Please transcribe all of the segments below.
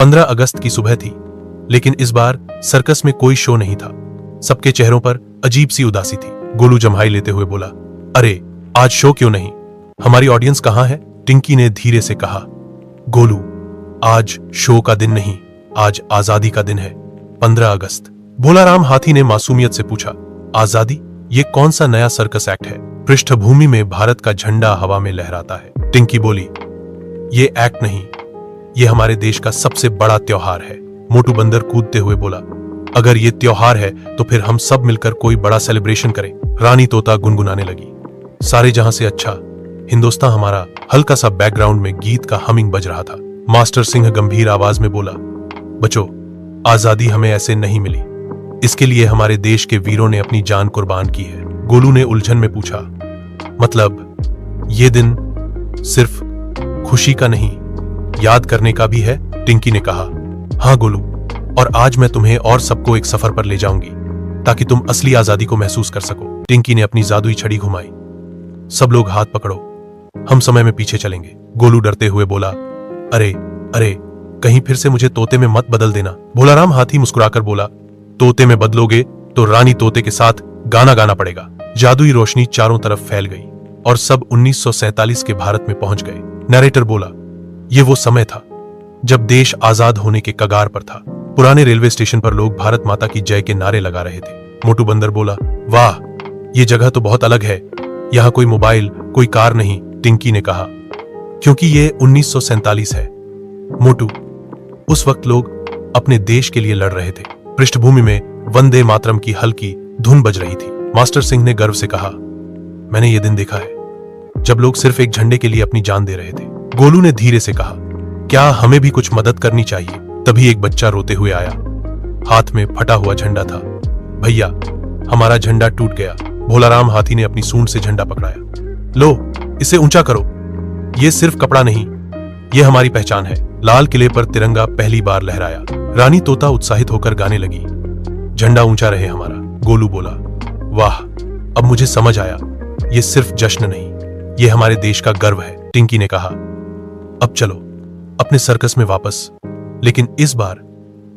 15 अगस्त की सुबह थी, लेकिन इस बार सर्कस में कोई शो नहीं था। सबके चेहरों पर अजीब सी उदासी थी। गोलू जम्हाई लेते हुए बोला, अरे आज शो क्यों नहीं? हमारी ऑडियंस कहाँ है? टिंकी ने धीरे से कहा। गोलू, आज शो का दिन नहीं, आज आजादी का दिन है, 15 अगस्त। भोलाराम हाथी ने मासूमियत से पूछा, आजादी? ये कौन सा नया सर्कस एक्ट है? पृष्ठभूमि में भारत का झंडा हवा में लहराता है। टिंकी बोली, ये एक्ट नहीं, ये हमारे देश का सबसे बड़ा त्योहार है। मोटू बंदर कूदते हुए बोला, अगर ये त्योहार है तो फिर हम सब मिलकर कोई बड़ा सेलिब्रेशन करें। रानी तोता गुनगुनाने लगी, सारे जहां से अच्छा हिंदुस्तान हमारा। हल्का सा बैकग्राउंड में गीत का हमिंग बज रहा था। मास्टर सिंह गंभीर आवाज में बोला, बच्चों, आजादी हमें ऐसे नहीं मिली, इसके लिए हमारे देश के वीरों ने अपनी जान कुर्बान की है। गोलू ने उलझन में पूछा, मतलब ये दिन सिर्फ खुशी का नहीं, याद करने का भी है? टिंकी ने कहा, हाँ गोलू, और आज मैं तुम्हें और सबको एक सफर पर ले जाऊंगी ताकि तुम असली आजादी को महसूस कर सको। टिंकी ने अपनी जादुई छड़ी घुमाई। सब लोग हाथ पकड़ो, हम समय में पीछे चलेंगे। गोलू डरते हुए बोला, अरे अरे, कहीं फिर से मुझे तोते में मत बदल देना। भोलाराम हाथी मुस्कुराकर बोला, तोते में बदलोगे तो रानी तोते के साथ गाना गाना पड़ेगा। जादुई रोशनी चारों तरफ फैल गई और सब 1947 के भारत में पहुंच गए। नरेटर बोला, ये वो समय था जब देश आजाद होने के कगार पर था। पुराने रेलवे स्टेशन पर लोग भारत माता की जय के नारे लगा रहे थे। मोटू बंदर बोला, वाह, ये जगह तो बहुत अलग है, यहाँ कोई मोबाइल, कोई कार नहीं। टिंकी ने कहा, क्योंकि ये 1947 है मोटू, उस वक्त लोग अपने देश के लिए लड़ रहे थे। पृष्ठभूमि में वंदे मातरम की हल्की धुन बज रही थी। मास्टर सिंह ने गर्व से कहा, मैंने ये दिन देखा है जब लोग सिर्फ एक झंडे के लिए अपनी जान दे रहे थे। गोलू ने धीरे से कहा, क्या हमें भी कुछ मदद करनी चाहिए? तभी एक बच्चा रोते हुए आया, हाथ में फटा हुआ झंडा था। भैया, हमारा झंडा टूट गया। भोलाराम हाथी ने अपनी सूंड से झंडा पकड़ाया। लो, इसे ऊंचा करो, ये सिर्फ कपड़ा नहीं, ये हमारी पहचान है। लाल किले पर तिरंगा पहली बार लहराया। रानी तोता उत्साहित होकर गाने लगी, झंडा ऊंचा रहे हमारा। गोलू बोला, वाह, अब मुझे समझ आया, ये सिर्फ जश्न नहीं, ये हमारे देश का गर्व है। टिंकी ने कहा, अब चलो अपने सर्कस में वापस, लेकिन इस बार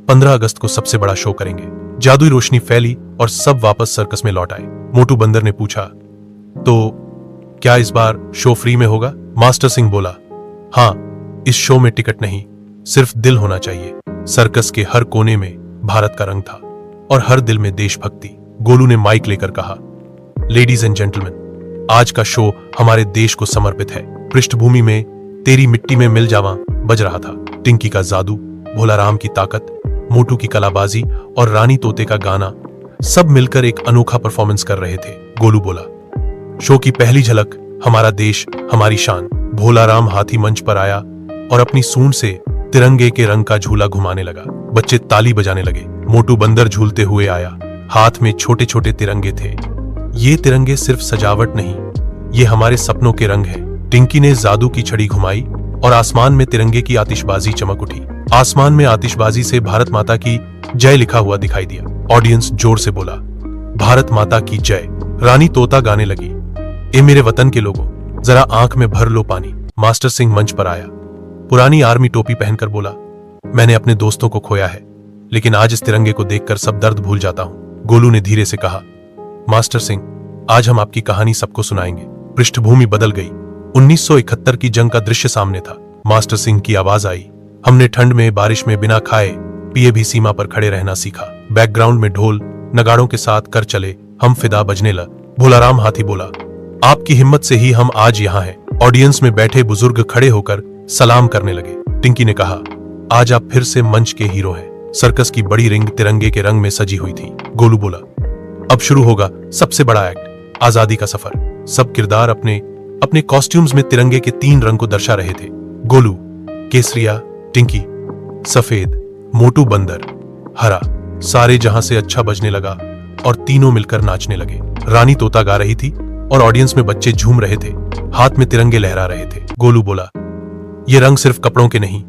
15 अगस्त को सबसे बड़ा शो करेंगे। जादुई रोशनी फैली और सब वापस सर्कस में लौट आए। मोटू बंदर ने पूछा, तो क्या इस बार शो फ्री में होगा? मास्टर सिंह बोला, हाँ, इस शो में टिकट नहीं, सिर्फ दिल होना चाहिए। सर्कस के हर कोने में भारत का रंग था और हर दिल में देशभक्ति। गोलू ने माइक लेकर कहा, लेडीज एंड जेंटलमैन, आज का शो हमारे देश को समर्पित है। पृष्ठभूमि में तेरी मिट्टी में मिल जावा बज रहा था। टिंकी का जादू, भोलाराम की ताकत, मोटू की कलाबाजी और रानी तोते का गाना, सब मिलकर एक अनोखा परफॉर्मेंस कर रहे थे। गोलू बोला, शो की पहली झलक, हमारा देश हमारी शान। भोलाराम हाथी मंच पर आया और अपनी सूंड से तिरंगे के रंग का झूला घुमाने लगा। बच्चे ताली बजाने लगे। मोटू बंदर झूलते हुए आया, हाथ में छोटे छोटे तिरंगे थे। ये तिरंगे सिर्फ सजावट नहीं, ये हमारे सपनों के रंग हैं। टिंकी ने जादू की छड़ी घुमाई और आसमान में तिरंगे की आतिशबाजी चमक उठी। आसमान में आतिशबाजी से भारत माता की जय लिखा हुआ दिखाई दिया। ऑडियंस जोर से बोला, भारत माता की जय। रानी तोता गाने लगी, ए मेरे वतन के लोगों, जरा आंख में भर लो पानी। मास्टर सिंह मंच पर आया, पुरानी आर्मी टोपी पहनकर बोला, मैंने अपने दोस्तों को खोया है, लेकिन आज इस तिरंगे को देखकर सब दर्द भूल जाता हूं। गोलू ने धीरे से कहा, मास्टर सिंह, आज हम आपकी कहानी सबको सुनाएंगे। पृष्ठभूमि बदल गई। 1971 की जंग का दृश्य सामने था। मास्टर सिंह की आवाज आई, हमने ठंड में बारिश में बिना खाए पिए भी सीमा पर खड़े रहना सीखा। बैकग्राउंड में ढोल नगाड़ों के साथ कर चले हम फिदा बजने लग। भोलाराम हाथी बोला, आपकी हिम्मत से ही हम आज यहाँ हैं। ऑडियंस में बैठे बुजुर्ग खड़े होकर सलाम करने लगे। टिंकी ने कहा, आज आप फिर से मंच के हीरो हैं। सर्कस की बड़ी रिंग तिरंगे के रंग में सजी हुई थी। गोलू बोला, अब शुरू होगा सबसे बड़ा एक्ट, आजादी का सफर। सब किरदार अपने अपने कॉस्ट्यूम्स में तिरंगे के 3 रंग को दर्शा रहे थे, गोलू, केसरिया, टिंकी, सफेद, मोटू बंदर, हरा। सारे जहां से अच्छा बजने लगा और तीनों मिलकर नाचने लगे। रानी तोता गा रही थी और ऑडियंस में बच्चे झूम रहे थे, हाथ में तिरंगे लहरा रहे थे। गोलू बोला, ये रंग सिर्फ कपड़ों के नहीं,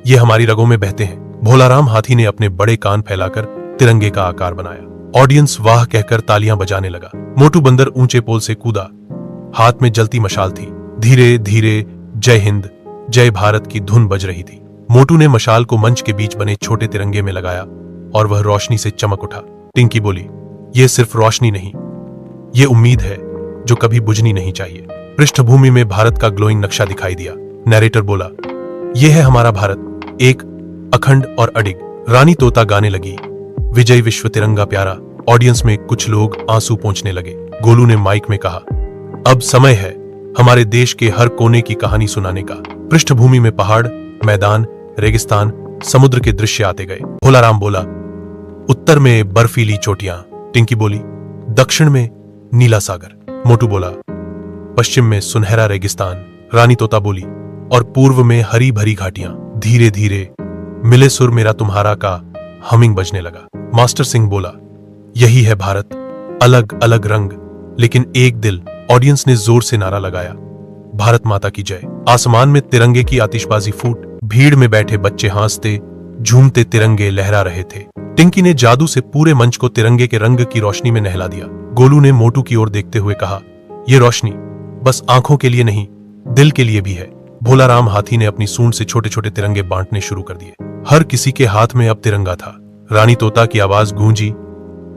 ये हमारी रगों में बहते हैं। भोलाराम हाथी ने अपने बड़े कान फैलाकर तिरंगे का आकार बनाया। ऑडियंस वाह कहकर तालियां बजाने लगा। मोटू बंदर ऊंचे पोल से कूदा, हाथ में जलती मशाल थी। धीरे धीरे जय हिंद, जय भारत की धुन बज रही थी। मोटू ने मशाल को मंच के बीच बने छोटे तिरंगे में लगाया और वह रोशनी से चमक उठा। टिंकी बोली, यह सिर्फ रोशनी नहीं, ये उम्मीद है जो कभी बुझनी नहीं चाहिए। पृष्ठभूमि में भारत का ग्लोइंग नक्शा दिखाई दिया। नरेटर बोला, यह है हमारा भारत, एक अखंड और अडिग। रानी तोता गाने लगी, विजय विश्व तिरंगा प्यारा। ऑडियंस में कुछ लोग आंसू पोंछने लगे। गोलू ने माइक में कहा, अब समय है हमारे देश के हर कोने की कहानी सुनाने का। पृष्ठभूमि में पहाड़, मैदान, रेगिस्तान, समुद्र के दृश्य आते गए। भोलाराम बोला, उत्तर में बर्फीली चोटियां। टिंकी बोली, दक्षिण में नीला सागर। मोटू बोला, पश्चिम में सुनहरा रेगिस्तान। रानी तोता बोली, और पूर्व में हरी भरी घाटियां। धीरे धीरे मिले सुर मेरा तुम्हारा का हमिंग बजने लगा। मास्टर सिंह बोला, यही है भारत, अलग अलग रंग लेकिन एक दिल। ऑडियंस ने जोर से नारा लगाया, भारत माता की जय। आसमान में तिरंगे की आतिशबाजी फूट, भीड़ में बैठे बच्चे हंसते झूमते तिरंगे लहरा रहे थे। टिंकी ने जादू से पूरे मंच को तिरंगे के रंग की रोशनी में नहला दिया। गोलू ने मोटू की ओर देखते हुए कहा, यह रोशनी बस आंखों के लिए नहीं, दिल के लिए भी है। भोलाराम हाथी ने अपनी सूंड से छोटे छोटे तिरंगे बांटने शुरू कर दिए। हर किसी के हाथ में अब तिरंगा था। रानी तोता की आवाज गूंजी,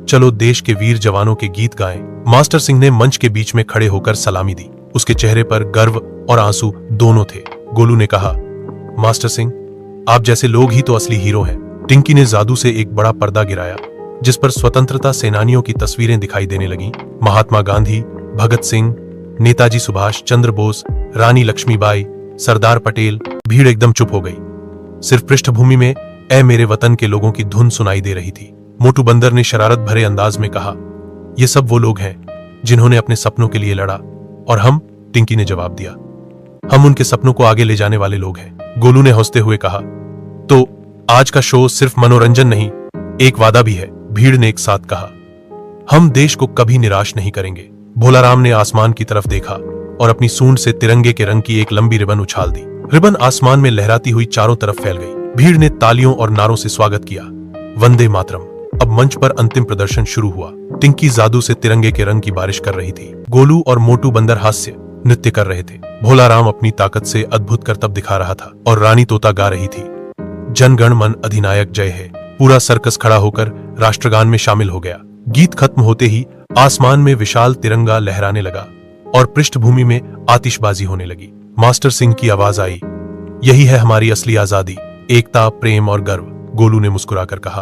चलो देश के वीर जवानों के गीत गाएं। मास्टर सिंह ने मंच के बीच में खड़े होकर सलामी दी। उसके चेहरे पर गर्व और आंसू दोनों थे। गोलू ने कहा, मास्टर सिंह, आप जैसे लोग ही तो असली हीरो हैं। टिंकी ने जादू से एक बड़ा पर्दा गिराया जिस पर स्वतंत्रता सेनानियों की तस्वीरें दिखाई देने लगीं। महात्मा गांधी, भगत सिंह, नेताजी सुभाष चंद्र बोस, रानी लक्ष्मीबाई, सरदार पटेल। भीड़ एकदम चुप हो गई। सिर्फ पृष्ठभूमि में ऐ मेरे वतन के लोगों की धुन सुनाई दे रही थी। मोटू बंदर ने शरारत भरे अंदाज में कहा, ये सब वो लोग हैं जिन्होंने अपने सपनों के लिए लड़ा। और हम? टिंकी ने जवाब दिया, हम उनके सपनों को आगे ले जाने वाले लोग हैं। गोलू ने हंसते हुए कहा, तो आज का शो सिर्फ मनोरंजन नहीं, एक वादा भी है। भीड़ ने एक साथ कहा, हम देश को कभी निराश नहीं करेंगे। भोलाराम ने आसमान की तरफ देखा और अपनी सूंड से तिरंगे के रंग की एक लंबी रिबन उछाल दी। रिबन आसमान में लहराती हुई चारों तरफ फैल गई। भीड़ ने तालियों और नारों से स्वागत किया, वंदे मातरम। अब मंच पर अंतिम प्रदर्शन शुरू हुआ। टिंकी जादू से तिरंगे के रंग की बारिश कर रही थी। गोलू और मोटू बंदर हास्य नृत्य कर रहे थे। भोलाराम अपनी ताकत से अद्भुत करतब दिखा रहा था और रानी तोता गा रही थी, जन गण मन अधिनायक जय है। पूरा सर्कस खड़ा होकर राष्ट्रगान में शामिल हो गया। गीत खत्म होते ही आसमान में विशाल तिरंगा लहराने लगा और पृष्ठभूमि में आतिशबाजी होने लगी। मास्टर सिंह की आवाज आई, यही है हमारी असली आजादी, एकता, प्रेम और गर्व। गोलू ने मुस्कुराकर कहा,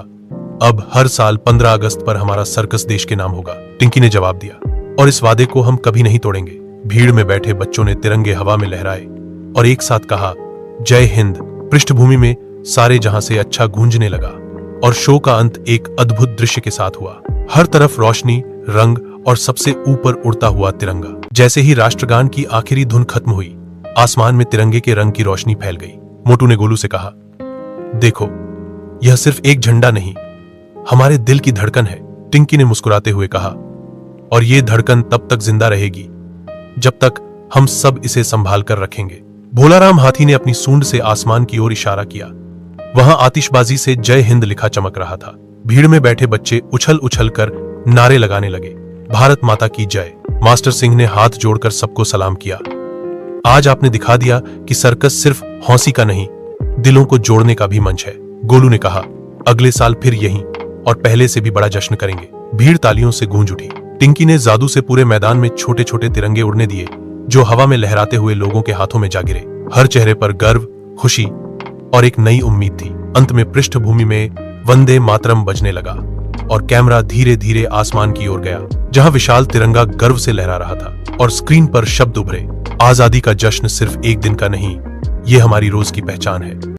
अब हर साल 15 अगस्त पर हमारा सर्कस देश के नाम होगा। टिंकी ने जवाब दिया, और इस वादे को हम कभी नहीं तोड़ेंगे। भीड़ में बैठे बच्चों ने तिरंगे हवा में लहराए और एक साथ कहा, जय हिंद। पृष्ठभूमि में सारे जहां से अच्छा गूंजने लगा और शो का अंत एक अद्भुत दृश्य के साथ हुआ। हर तरफ रोशनी, रंग और सबसे ऊपर उड़ता हुआ तिरंगा। जैसे ही राष्ट्रगान की आखिरी धुन खत्म हुई, आसमान में तिरंगे के रंग की रोशनी फैल गई। मोटू ने गोलू से कहा, देखो, यह सिर्फ एक झंडा नहीं, हमारे दिल की धड़कन है। टिंकी ने मुस्कुराते हुए कहा, और ये धड़कन तब तक जिंदा रहेगी जब तक हम सब इसे संभाल कर रखेंगे। भोलाराम हाथी ने अपनी सूंड से आसमान की ओर इशारा किया। वहां आतिशबाजी से जय हिंद लिखा चमक रहा था। भीड़ में बैठे बच्चे उछल उछल कर नारे लगाने लगे, भारत माता की जय। मास्टर सिंह ने हाथ जोड़कर सबको सलाम किया। आज आपने दिखा दिया कि सर्कस सिर्फ हौसी का नहीं, दिलों को जोड़ने का भी मंच है। गोलू ने कहा, अगले साल फिर यहीं और पहले से भी बड़ा जश्न करेंगे। भीड़ तालियों से गूंज उठी। टिंकी ने जादू से पूरे मैदान में छोटे छोटे तिरंगे उड़ने दिए जो हवा में लहराते हुए लोगों के हाथों में जा गिरे। हर चेहरे पर गर्व, खुशी और एक नई उम्मीद थी। अंत में पृष्ठभूमि में वंदे मातरम बजने लगा और कैमरा धीरे धीरे आसमान की ओर गया जहां विशाल तिरंगा गर्व से लहरा रहा था और स्क्रीन पर शब्द उभरे, आजादी का जश्न सिर्फ एक दिन का नहीं, ये हमारी रोज की पहचान है।